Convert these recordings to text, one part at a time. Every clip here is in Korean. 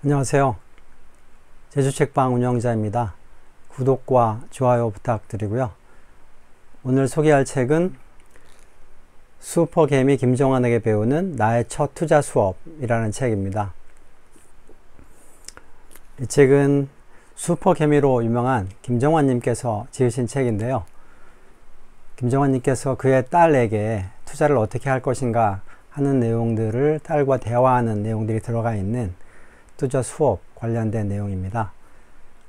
안녕하세요. 제주책방 운영자입니다. 구독과 좋아요 부탁드리고요. 오늘 소개할 책은 슈퍼개미 김정환에게 배우는 나의 첫 투자 수업이라는 책입니다. 이 책은 슈퍼개미로 유명한 김정환님께서 지으신 책인데요. 김정환님께서 그의 딸에게 투자를 어떻게 할 것인가 하는 내용들을 딸과 대화하는 내용들이 들어가 있는 투자 수업 관련된 내용입니다.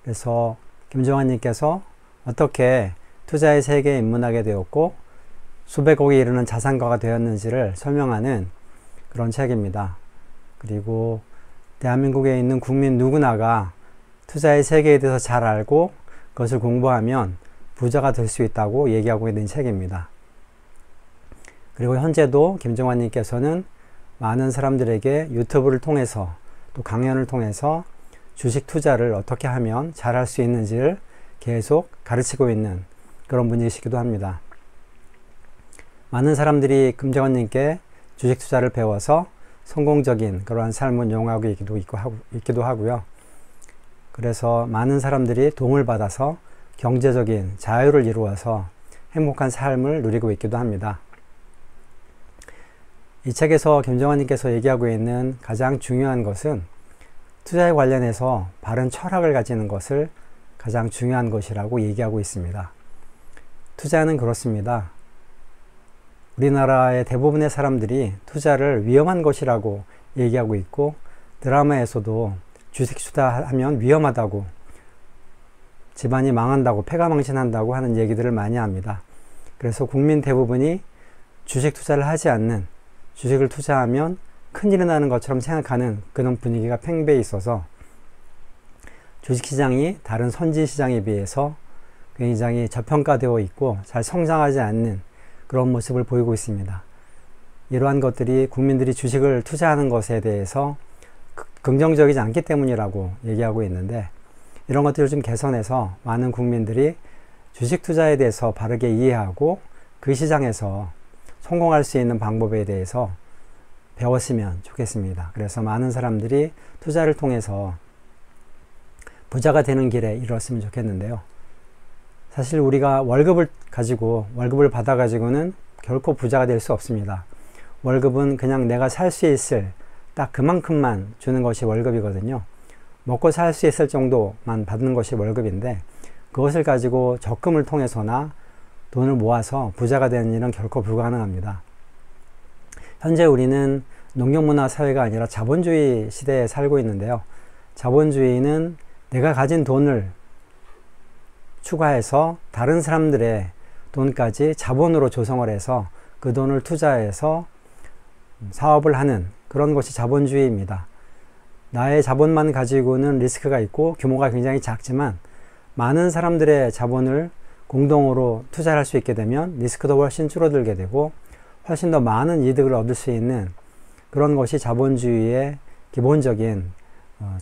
그래서 김정환님께서 어떻게 투자의 세계에 입문하게 되었고 수백억에 이르는 자산가가 되었는지를 설명하는 그런 책입니다. 그리고 대한민국에 있는 국민 누구나가 투자의 세계에 대해서 잘 알고 그것을 공부하면 부자가 될 수 있다고 얘기하고 있는 책입니다. 그리고 현재도 김정환님께서는 많은 사람들에게 유튜브를 통해서 또 강연을 통해서 주식 투자를 어떻게 하면 잘할 수 있는지를 계속 가르치고 있는 그런 분이시기도 합니다. 많은 사람들이 김정환님께 주식 투자를 배워서 성공적인 그러한 삶을 영위하고 있기도 하고요. 그래서 많은 사람들이 도움을 받아서 경제적인 자유를 이루어서 행복한 삶을 누리고 있기도 합니다. 이 책에서 김정환님께서 얘기하고 있는 가장 중요한 것은 투자에 관련해서 바른 철학을 가지는 것을 가장 중요한 것이라고 얘기하고 있습니다. 투자는 그렇습니다. 우리나라의 대부분의 사람들이 투자를 위험한 것이라고 얘기하고 있고 드라마에서도 주식 투자하면 위험하다고 집안이 망한다고 패가망신한다고 하는 얘기들을 많이 합니다. 그래서 국민 대부분이 주식 투자를 하지 않는 주식을 투자하면 큰일이 나는 것처럼 생각하는 그런 분위기가 팽배해 있어서 주식시장이 다른 선진시장에 비해서 굉장히 저평가되어 있고 잘 성장하지 않는 그런 모습을 보이고 있습니다. 이러한 것들이 국민들이 주식을 투자하는 것에 대해서 긍정적이지 않기 때문이라고 얘기하고 있는데 이런 것들을 좀 개선해서 많은 국민들이 주식 투자에 대해서 바르게 이해하고 그 시장에서 성공할 수 있는 방법에 대해서 배웠으면 좋겠습니다. 그래서 많은 사람들이 투자를 통해서 부자가 되는 길에 이뤘으면 좋겠는데요. 사실 우리가 월급을 받아가지고는 결코 부자가 될 수 없습니다. 월급은 그냥 내가 살 수 있을 딱 그만큼만 주는 것이 월급이거든요. 먹고 살 수 있을 정도만 받는 것이 월급인데 그것을 가지고 적금을 통해서나 돈을 모아서 부자가 되는 일은 결코 불가능합니다. 현재 우리는 농경문화 사회가 아니라 자본주의 시대에 살고 있는데요. 자본주의는 내가 가진 돈을 추가해서 다른 사람들의 돈까지 자본으로 조성을 해서 그 돈을 투자해서 사업을 하는 그런 것이 자본주의입니다. 나의 자본만 가지고는 리스크가 있고 규모가 굉장히 작지만 많은 사람들의 자본을 공동으로 투자할 수 있게 되면 리스크도 훨씬 줄어들게 되고 훨씬 더 많은 이득을 얻을 수 있는 그런 것이 자본주의의 기본적인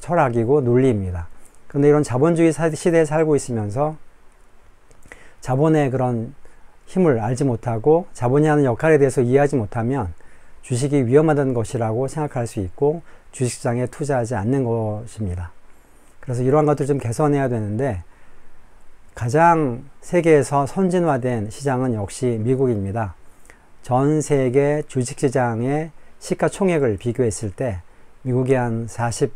철학이고 논리입니다. 그런데 이런 자본주의 시대에 살고 있으면서 자본의 그런 힘을 알지 못하고 자본이 하는 역할에 대해서 이해하지 못하면 주식이 위험하다는 것이라고 생각할 수 있고 주식시장에 투자하지 않는 것입니다. 그래서 이러한 것들을 좀 개선해야 되는데 가장 세계에서 선진화된 시장은 역시 미국입니다. 전 세계 주식시장의 시가총액을 비교했을 때 미국이 한 45%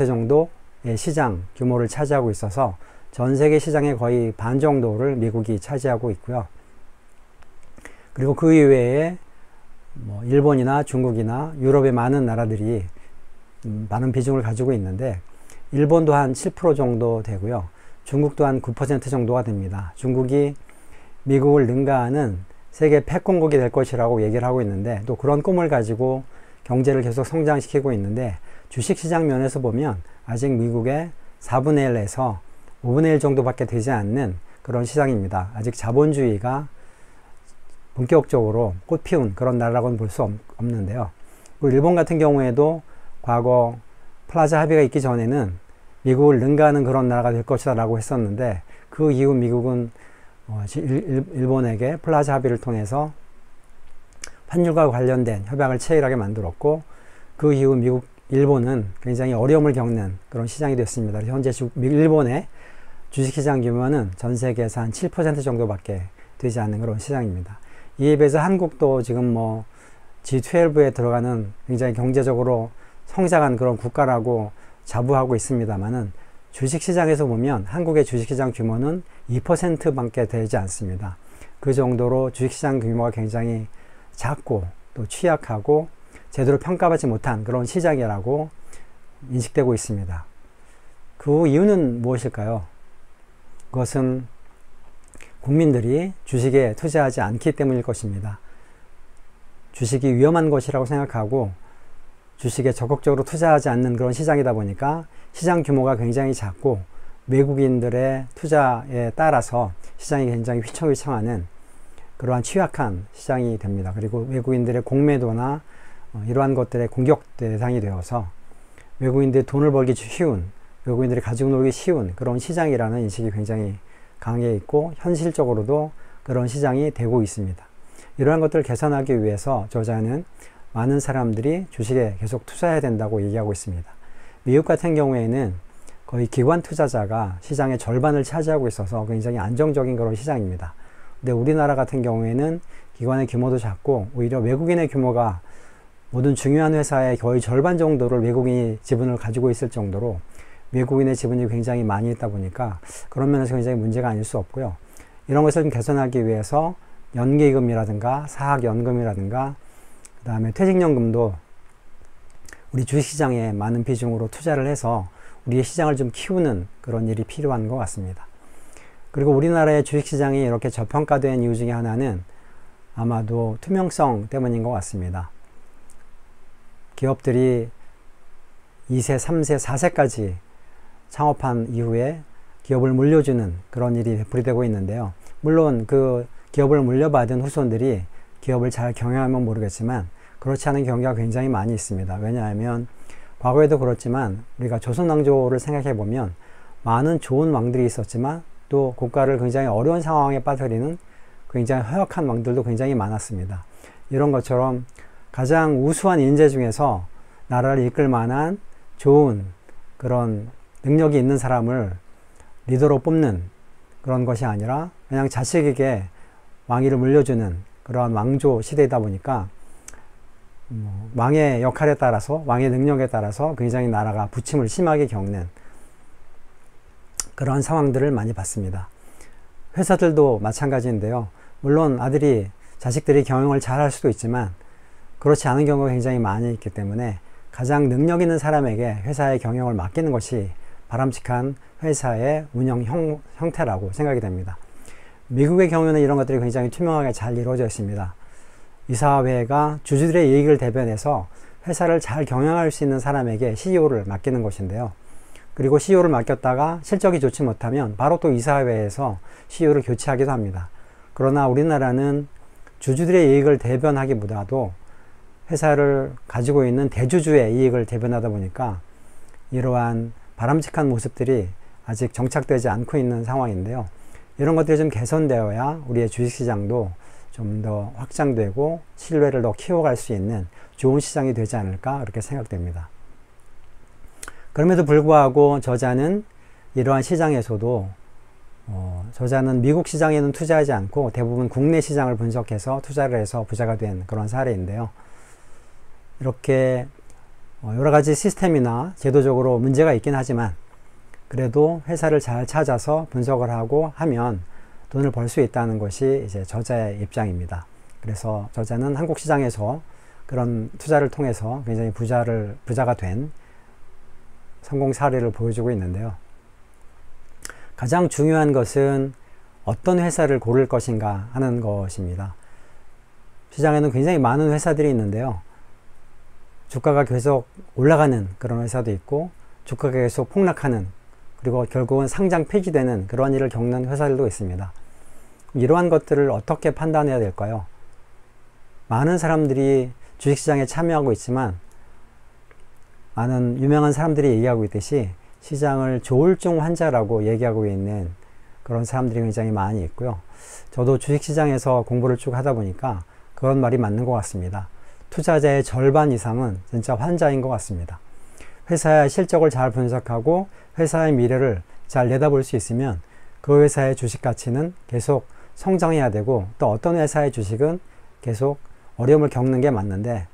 정도의 시장 규모를 차지하고 있어서 전 세계 시장의 거의 반 정도를 미국이 차지하고 있고요. 그리고 그 이외에 일본이나 중국이나 유럽의 많은 나라들이 많은 비중을 가지고 있는데 일본도 한 7% 정도 되고요. 중국도 한 9% 정도가 됩니다. 중국이 미국을 능가하는 세계 패권국이 될 것이라고 얘기를 하고 있는데 또 그런 꿈을 가지고 경제를 계속 성장시키고 있는데 주식시장 면에서 보면 아직 미국의 4분의 1에서 5분의 1 정도밖에 되지 않는 그런 시장입니다. 아직 자본주의가 본격적으로 꽃피운 그런 나라라고는 볼 수 없는데요. 그리고 일본 같은 경우에도 과거 플라자 합의가 있기 전에는 미국을 능가하는 그런 나라가 될 것이다 라고 했었는데 그 이후 미국은 일본에게 플라자 합의를 통해서 환율과 관련된 협약을 체결하게 만들었고 그 이후 미국 일본은 굉장히 어려움을 겪는 그런 시장이 됐습니다. 현재 일본의 주식시장 규모는 전 세계에서 한 7% 정도밖에 되지 않는 그런 시장입니다. 이에 비해서 한국도 지금 뭐 G12에 들어가는 굉장히 경제적으로 성장한 그런 국가라고 자부하고 있습니다만은 주식시장에서 보면 한국의 주식시장 규모는 2%밖에 되지 않습니다. 그 정도로 주식시장 규모가 굉장히 작고 또 취약하고 제대로 평가받지 못한 그런 시장이라고 인식되고 있습니다. 그 이유는 무엇일까요? 그것은 국민들이 주식에 투자하지 않기 때문일 것입니다. 주식이 위험한 것이라고 생각하고 주식에 적극적으로 투자하지 않는 그런 시장이다 보니까 시장 규모가 굉장히 작고 외국인들의 투자에 따라서 시장이 굉장히 휘청휘청하는 그러한 취약한 시장이 됩니다. 그리고 외국인들의 공매도나 이러한 것들의 공격 대상이 되어서 외국인들이 돈을 벌기 쉬운, 외국인들이 가지고 놀기 쉬운 그런 시장이라는 인식이 굉장히 강해 있고 현실적으로도 그런 시장이 되고 있습니다. 이러한 것들을 개선하기 위해서 저자는 많은 사람들이 주식에 계속 투자해야 된다고 얘기하고 있습니다. 미국 같은 경우에는 거의 기관 투자자가 시장의 절반을 차지하고 있어서 굉장히 안정적인 그런 시장입니다. 근데 우리나라 같은 경우에는 기관의 규모도 작고 오히려 외국인의 규모가 모든 중요한 회사의 거의 절반 정도를 외국인이 지분을 가지고 있을 정도로 외국인의 지분이 굉장히 많이 있다 보니까 그런 면에서 굉장히 문제가 아닐 수 없고요. 이런 것을 좀 개선하기 위해서 연기금이라든가 사학연금이라든가 그 다음에 퇴직연금도 우리 주식시장에 많은 비중으로 투자를 해서 우리의 시장을 좀 키우는 그런 일이 필요한 것 같습니다. 그리고 우리나라의 주식시장이 이렇게 저평가된 이유 중에 하나는 아마도 투명성 때문인 것 같습니다. 기업들이 2세, 3세, 4세까지 창업한 이후에 기업을 물려주는 그런 일이 되풀이되고 있는데요. 물론 그 기업을 물려받은 후손들이 기업을 잘 경영하면 모르겠지만 그렇지 않은 경우가 굉장히 많이 있습니다. 왜냐하면 과거에도 그렇지만 우리가 조선왕조를 생각해 보면 많은 좋은 왕들이 있었지만 또 국가를 굉장히 어려운 상황에 빠뜨리는 굉장히 허약한 왕들도 굉장히 많았습니다. 이런 것처럼 가장 우수한 인재 중에서 나라를 이끌 만한 좋은 그런 능력이 있는 사람을 리더로 뽑는 그런 것이 아니라 그냥 자식에게 왕위를 물려주는 그러한 왕조 시대이다 보니까 왕의 역할에 따라서 왕의 능력에 따라서 굉장히 나라가 부침을 심하게 겪는 그러한 상황들을 많이 봤습니다. 회사들도 마찬가지인데요. 물론 자식들이 경영을 잘 할 수도 있지만 그렇지 않은 경우가 굉장히 많이 있기 때문에 가장 능력 있는 사람에게 회사의 경영을 맡기는 것이 바람직한 회사의 운영 형태라고 생각이 됩니다. 미국의 경우는 이런 것들이 굉장히 투명하게 잘 이루어져 있습니다. 이사회가 주주들의 이익을 대변해서 회사를 잘 경영할 수 있는 사람에게 CEO를 맡기는 것인데요. 그리고 CEO를 맡겼다가 실적이 좋지 못하면 바로 또 이사회에서 CEO를 교체하기도 합니다. 그러나 우리나라는 주주들의 이익을 대변하기보다도 회사를 가지고 있는 대주주의 이익을 대변하다 보니까 이러한 바람직한 모습들이 아직 정착되지 않고 있는 상황인데요. 이런 것들이 좀 개선되어야 우리의 주식시장도 좀 더 확장되고 신뢰를 더 키워갈 수 있는 좋은 시장이 되지 않을까 그렇게 생각됩니다. 그럼에도 불구하고 저자는 이러한 시장에서도 저자는 미국 시장에는 투자하지 않고 대부분 국내 시장을 분석해서 투자를 해서 부자가 된 그런 사례인데요. 이렇게 여러 가지 시스템이나 제도적으로 문제가 있긴 하지만 그래도 회사를 잘 찾아서 분석을 하고 하면 돈을 벌 수 있다는 것이 이제 저자의 입장입니다. 그래서 저자는 한국 시장에서 그런 투자를 통해서 굉장히 부자가 된 성공 사례를 보여주고 있는데요. 가장 중요한 것은 어떤 회사를 고를 것인가 하는 것입니다. 시장에는 굉장히 많은 회사들이 있는데요. 주가가 계속 올라가는 그런 회사도 있고 주가가 계속 폭락하는 그리고 결국은 상장 폐지되는 그런 일을 겪는 회사들도 있습니다. 이러한 것들을 어떻게 판단해야 될까요? 많은 사람들이 주식시장에 참여하고 있지만 많은 유명한 사람들이 얘기하고 있듯이 시장을 조울증 환자라고 얘기하고 있는 그런 사람들이 굉장히 많이 있고요. 저도 주식시장에서 공부를 쭉 하다 보니까 그런 말이 맞는 것 같습니다. 투자자의 절반 이상은 진짜 환자인 것 같습니다. 회사의 실적을 잘 분석하고 회사의 미래를 잘 내다볼 수 있으면 그 회사의 주식 가치는 계속 성장해야 되고, 또 어떤 회사의 주식은 계속 어려움을 겪는 게 맞는데,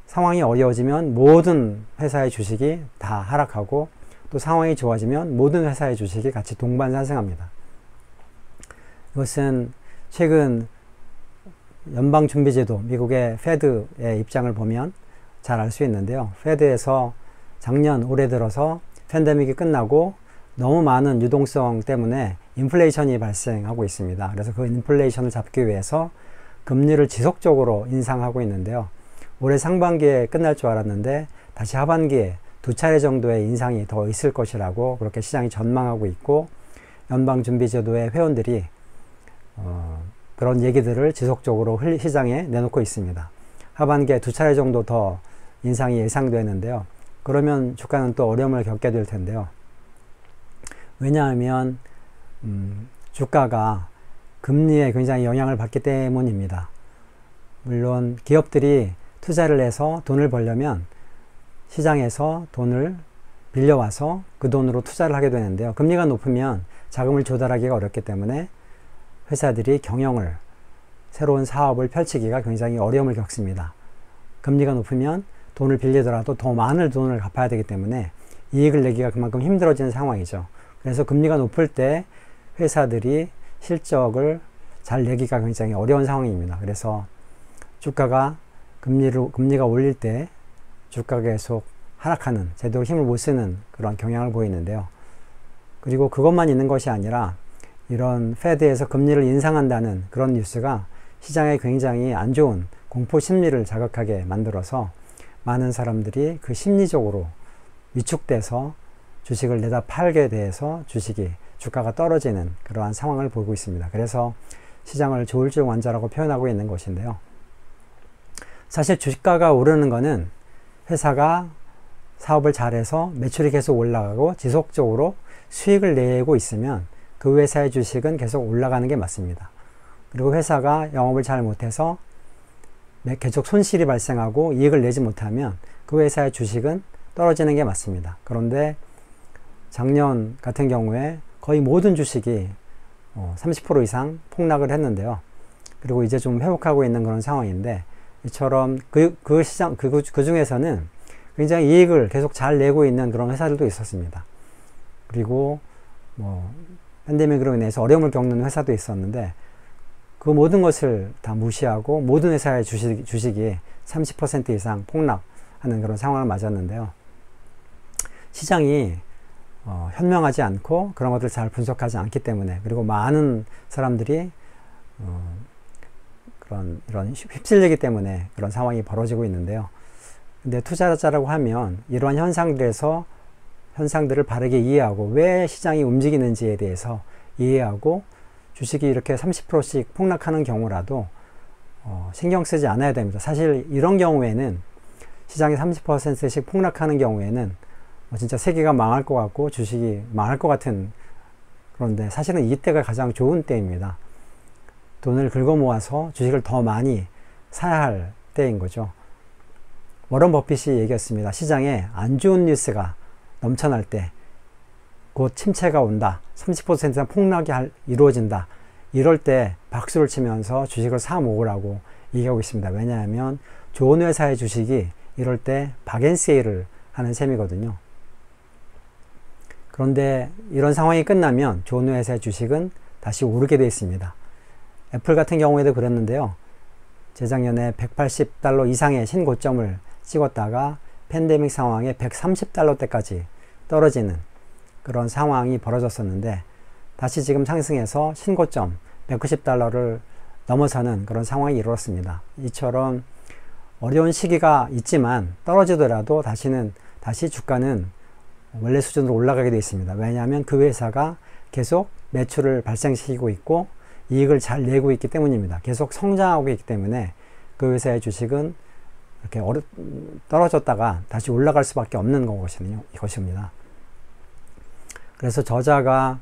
상황이 어려워지면 모든 회사의 주식이 다 하락하고, 또 상황이 좋아지면 모든 회사의 주식이 같이 동반상승합니다. 이것은 최근 연방준비제도, 미국의 페드의 입장을 보면 잘 알 수 있는데요. 페드에서 작년 올해 들어서 팬데믹이 끝나고 너무 많은 유동성 때문에 인플레이션이 발생하고 있습니다. 그래서 그 인플레이션을 잡기 위해서 금리를 지속적으로 인상하고 있는데요. 올해 상반기에 끝날 줄 알았는데 다시 하반기에 2차례 정도의 인상이 더 있을 것이라고 그렇게 시장이 전망하고 있고, 연방준비제도의 회원들이 그런 얘기들을 지속적으로 시장에 내놓고 있습니다. 하반기에 2차례 정도 더 인상이 예상되는데요. 그러면 주가는 또 어려움을 겪게 될 텐데요. 왜냐하면 주가가 금리에 굉장히 영향을 받기 때문입니다. 물론 기업들이 투자를 해서 돈을 벌려면 시장에서 돈을 빌려와서 그 돈으로 투자를 하게 되는데요. 금리가 높으면 자금을 조달하기가 어렵기 때문에 회사들이 경영을, 새로운 사업을 펼치기가 굉장히 어려움을 겪습니다. 금리가 높으면 돈을 빌리더라도 더 많은 돈을 갚아야 되기 때문에 이익을 내기가 그만큼 힘들어지는 상황이죠. 그래서 금리가 높을 때 회사들이 실적을 잘 내기가 굉장히 어려운 상황입니다. 그래서 주가가 금리가 올릴 때 주가가 계속 하락하는, 제대로 힘을 못 쓰는 그런 경향을 보이는데요. 그리고 그것만 있는 것이 아니라 이런 페드에서 금리를 인상한다는 그런 뉴스가 시장에 굉장히 안 좋은 공포 심리를 자극하게 만들어서 많은 사람들이 그 심리적으로 위축돼서 주식을 내다 팔게 돼서 주가가 떨어지는 그러한 상황을 보고 있습니다. 그래서 시장을 조울증 환자라고 표현하고 있는 것인데요. 사실 주가가 오르는 것은 회사가 사업을 잘해서 매출이 계속 올라가고 지속적으로 수익을 내고 있으면 그 회사의 주식은 계속 올라가는 게 맞습니다. 그리고 회사가 영업을 잘 못해서 계속 손실이 발생하고 이익을 내지 못하면 그 회사의 주식은 떨어지는 게 맞습니다. 그런데 작년 같은 경우에 거의 모든 주식이 30% 이상 폭락을 했는데요. 그리고 이제 좀 회복하고 있는 그런 상황인데, 이처럼 그 중에서는 굉장히 이익을 계속 잘 내고 있는 그런 회사들도 있었습니다. 그리고 팬데믹으로 인해서 어려움을 겪는 회사도 있었는데, 그 모든 것을 다 무시하고 모든 회사의 주식이 30% 이상 폭락하는 그런 상황을 맞았는데요. 시장이 현명하지 않고 그런 것들을 잘 분석하지 않기 때문에, 그리고 많은 사람들이 이런 휩쓸리기 때문에 그런 상황이 벌어지고 있는데요. 근데 투자자라고 하면 이러한 현상들을 바르게 이해하고 왜 시장이 움직이는지에 대해서 이해하고, 주식이 이렇게 30%씩 폭락하는 경우라도 신경 쓰지 않아야 됩니다. 사실 이런 경우에는, 시장이 30%씩 폭락하는 경우에는 진짜 세계가 망할 것 같고 주식이 망할 것 같은, 그런데 사실은 이때가 가장 좋은 때입니다. 돈을 긁어 모아서 주식을 더 많이 사야 할 때인 거죠. 워런 버핏이 얘기했습니다. 시장에 안 좋은 뉴스가 넘쳐날 때, 곧 침체가 온다, 30% 이상 폭락이 이루어진다, 이럴 때 박수를 치면서 주식을 사 모으라고 얘기하고 있습니다. 왜냐하면 좋은 회사의 주식이 이럴 때 박앤세일을 하는 셈이거든요. 그런데 이런 상황이 끝나면 좋은 회사의 주식은 다시 오르게 되어 있습니다. 애플 같은 경우에도 그랬는데요. 재작년에 $180 이상의 신고점을 찍었다가 팬데믹 상황에 $130대까지 떨어지는 그런 상황이 벌어졌었는데, 다시 지금 상승해서 신고점 $190를 넘어서는 그런 상황이 이루어졌습니다. 이처럼 어려운 시기가 있지만 떨어지더라도 다시 주가는 원래 수준으로 올라가게 되어 있습니다. 왜냐하면 그 회사가 계속 매출을 발생시키고 있고 이익을 잘 내고 있기 때문입니다. 계속 성장하고 있기 때문에 그 회사의 주식은 이렇게 떨어졌다가 다시 올라갈 수밖에 없는 것입니다. 그래서 저자가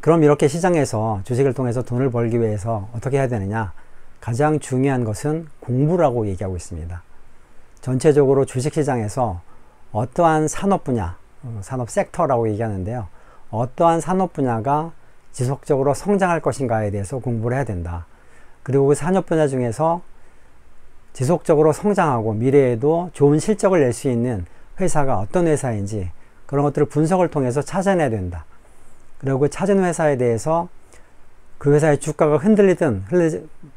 그럼 이렇게 시장에서 주식을 통해서 돈을 벌기 위해서 어떻게 해야 되느냐? 가장 중요한 것은 공부라고 얘기하고 있습니다. 전체적으로 주식시장에서 어떠한 산업 분야, 산업 섹터라고 얘기하는데요. 어떠한 산업 분야가 지속적으로 성장할 것인가에 대해서 공부를 해야 된다. 그리고 그 산업 분야 중에서 지속적으로 성장하고 미래에도 좋은 실적을 낼 수 있는 회사가 어떤 회사인지 그런 것들을 분석을 통해서 찾아내야 된다. 그리고 그 찾은 회사에 대해서 그 회사의 주가가 흔들리든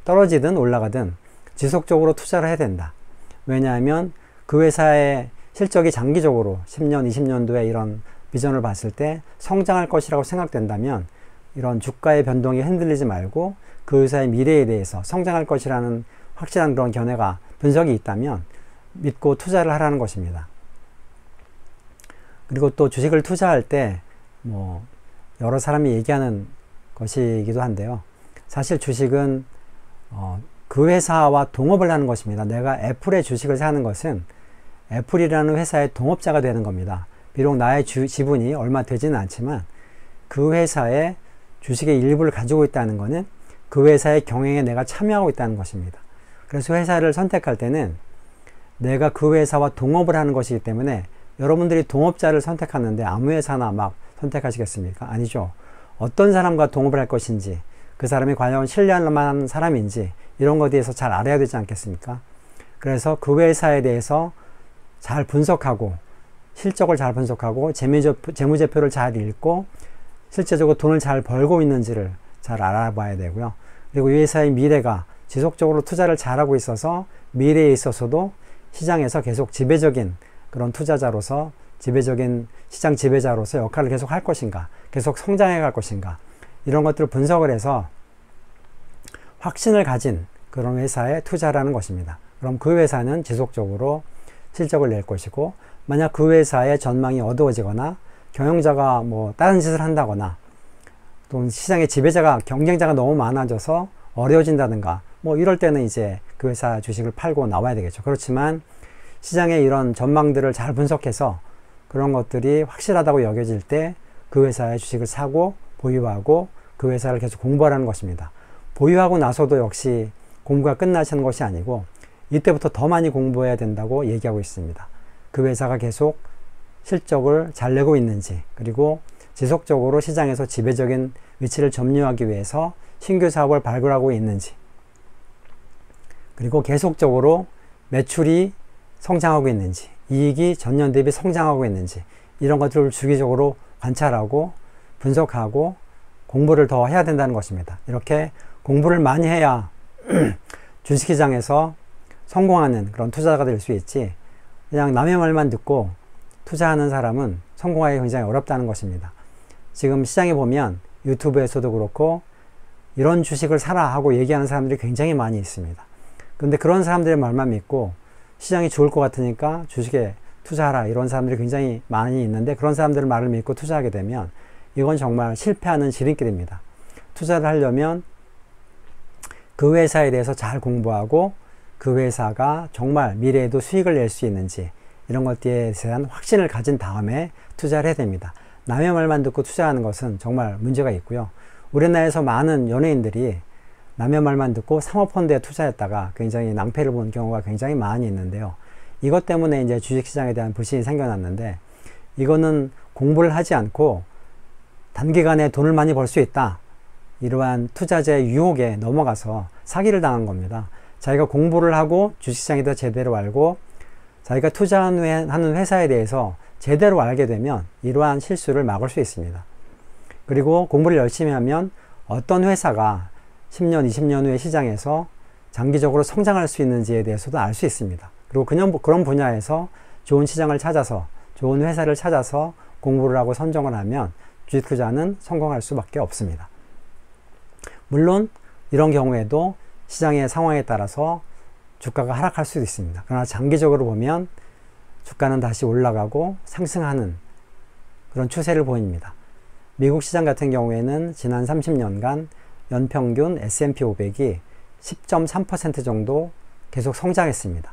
떨어지든 올라가든 지속적으로 투자를 해야 된다. 왜냐하면 그 회사의 실적이 장기적으로 10년, 20년도에 이런 비전을 봤을 때 성장할 것이라고 생각된다면 이런 주가의 변동이 흔들리지 말고 그 회사의 미래에 대해서 성장할 것이라는 확실한 그런 견해가 분석이 있다면 믿고 투자를 하라는 것입니다. 그리고 또 주식을 투자할 때 뭐 여러 사람이 얘기하는 것이기도 한데요. 사실 주식은 그 회사와 동업을 하는 것입니다. 내가 애플의 주식을 사는 것은 애플이라는 회사의 동업자가 되는 겁니다. 비록 나의 지분이 얼마 되지는 않지만 그 회사의 주식의 일부를 가지고 있다는 것은 그 회사의 경영에 내가 참여하고 있다는 것입니다. 그래서 회사를 선택할 때는 내가 그 회사와 동업을 하는 것이기 때문에 여러분들이 동업자를 선택하는데 아무 회사나 막 선택하시겠습니까? 아니죠. 어떤 사람과 동업을 할 것인지, 그 사람이 과연 신뢰할 만한 사람인지 이런 것에 대해서 잘 알아야 되지 않겠습니까? 그래서 그 회사에 대해서 잘 분석하고 실적을 잘 분석하고 재무제표를 잘 읽고 실제적으로 돈을 잘 벌고 있는지를 잘 알아봐야 되고요. 그리고 이 회사의 미래가 지속적으로 투자를 잘하고 있어서 미래에 있어서도 시장에서 계속 지배적인 그런 투자자로서 지배적인 시장 지배자로서 역할을 계속 할 것인가, 계속 성장해 갈 것인가, 이런 것들을 분석을 해서 확신을 가진 그런 회사에 투자라는 것입니다. 그럼 그 회사는 지속적으로 실적을 낼 것이고, 만약 그 회사의 전망이 어두워지거나 경영자가 뭐 다른 짓을 한다거나 또 시장의 지배자가 경쟁자가 너무 많아져서 어려워진다든가 뭐 이럴 때는 이제 그 회사 주식을 팔고 나와야 되겠죠. 그렇지만 시장의 이런 전망들을 잘 분석해서 그런 것들이 확실하다고 여겨질 때 그 회사의 주식을 사고 보유하고 그 회사를 계속 공부하라는 것입니다. 보유하고 나서도 역시 공부가 끝나시는 것이 아니고 이때부터 더 많이 공부해야 된다고 얘기하고 있습니다. 그 회사가 계속 실적을 잘 내고 있는지, 그리고 지속적으로 시장에서 지배적인 위치를 점유하기 위해서 신규 사업을 발굴하고 있는지, 그리고 계속적으로 매출이 성장하고 있는지, 이익이 전년 대비 성장하고 있는지, 이런 것들을 주기적으로 관찰하고 분석하고 공부를 더 해야 된다는 것입니다. 이렇게 공부를 많이 해야 주식시장에서 성공하는 그런 투자자가 될 수 있지, 그냥 남의 말만 듣고 투자하는 사람은 성공하기 굉장히 어렵다는 것입니다. 지금 시장에 보면 유튜브에서도 그렇고 이런 주식을 사라 하고 얘기하는 사람들이 굉장히 많이 있습니다. 그런데 그런 사람들의 말만 믿고 시장이 좋을 것 같으니까 주식에 투자하라, 이런 사람들이 굉장히 많이 있는데, 그런 사람들의 말을 믿고 투자하게 되면 이건 정말 실패하는 지름길입니다. 투자를 하려면 그 회사에 대해서 잘 공부하고 그 회사가 정말 미래에도 수익을 낼 수 있는지 이런 것들에 대한 확신을 가진 다음에 투자를 해야 됩니다. 남의 말만 듣고 투자하는 것은 정말 문제가 있고요. 우리나라에서 많은 연예인들이 남의 말만 듣고 사모펀드에 투자했다가 굉장히 낭패를 본 경우가 굉장히 많이 있는데요. 이것 때문에 이제 주식시장에 대한 불신이 생겨났는데, 이거는 공부를 하지 않고 단기간에 돈을 많이 벌 수 있다, 이러한 투자자의 유혹에 넘어가서 사기를 당한 겁니다. 자기가 공부를 하고 주식시장에 대해 제대로 알고 자기가 투자하는 회사에 대해서 제대로 알게 되면 이러한 실수를 막을 수 있습니다. 그리고 공부를 열심히 하면 어떤 회사가 10년, 20년 후에 시장에서 장기적으로 성장할 수 있는지에 대해서도 알 수 있습니다. 그리고 그런 분야에서 좋은 시장을 찾아서, 좋은 회사를 찾아서 공부를 하고 선정을 하면 주식 투자는 성공할 수밖에 없습니다. 물론 이런 경우에도 시장의 상황에 따라서 주가가 하락할 수도 있습니다. 그러나 장기적으로 보면 주가는 다시 올라가고 상승하는 그런 추세를 보입니다. 미국 시장 같은 경우에는 지난 30년간 연평균 S&P 500이 10.3% 정도 계속 성장했습니다.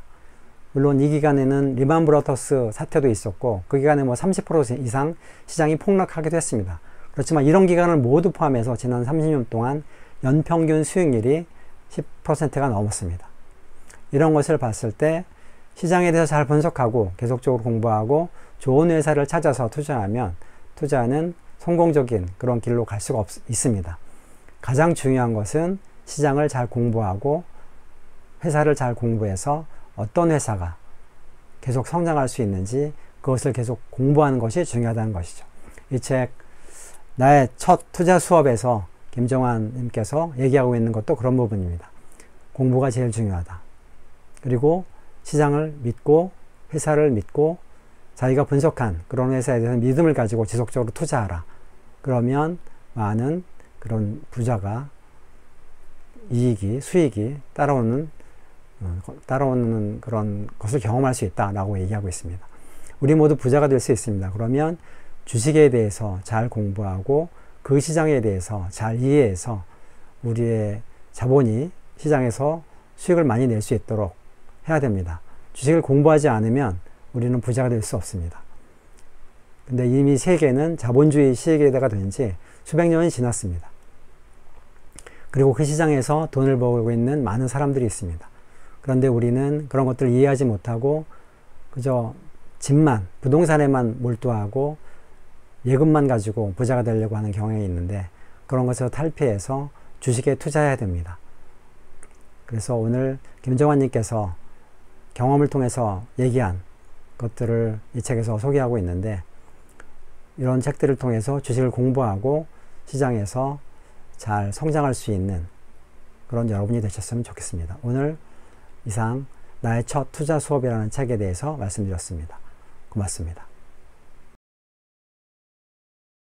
물론 이 기간에는 리만 브러더스 사태도 있었고 그 기간에 뭐 30% 이상 시장이 폭락하기도 했습니다. 그렇지만 이런 기간을 모두 포함해서 지난 30년 동안 연평균 수익률이 10%가 넘었습니다. 이런 것을 봤을 때 시장에 대해서 잘 분석하고 계속적으로 공부하고 좋은 회사를 찾아서 투자하면 투자는 성공적인 그런 길로 갈 수가 있습니다. 가장 중요한 것은 시장을 잘 공부하고 회사를 잘 공부해서 어떤 회사가 계속 성장할 수 있는지 그것을 계속 공부하는 것이 중요하다는 것이죠. 이 책 나의 첫 투자 수업에서 김정환 님께서 얘기하고 있는 것도 그런 부분입니다. 공부가 제일 중요하다. 그리고 시장을 믿고 회사를 믿고 자기가 분석한 그런 회사에 대해서 믿음을 가지고 지속적으로 투자하라. 그러면 많은 그런 부자가 수익이 따라오는 그런 것을 경험할 수 있다라고 얘기하고 있습니다. 우리 모두 부자가 될 수 있습니다. 그러면 주식에 대해서 잘 공부하고 그 시장에 대해서 잘 이해해서 우리의 자본이 시장에서 수익을 많이 낼 수 있도록 해야 됩니다. 주식을 공부하지 않으면 우리는 부자가 될 수 없습니다. 근데 이미 세계는 자본주의 시계가 된 지 수백 년이 지났습니다. 그리고 그 시장에서 돈을 벌고 있는 많은 사람들이 있습니다. 그런데 우리는 그런 것들을 이해하지 못하고 그저 집만, 부동산에만 몰두하고 예금만 가지고 부자가 되려고 하는 경향이 있는데 그런 것에서 탈피해서 주식에 투자해야 됩니다. 그래서 오늘 김정환 님께서 경험을 통해서 얘기한 것들을 이 책에서 소개하고 있는데 이런 책들을 통해서 주식을 공부하고 시장에서 잘 성장할 수 있는 그런 여러분이 되셨으면 좋겠습니다. 오늘 이상 나의 첫 투자 수업이라는 책에 대해서 말씀드렸습니다. 고맙습니다.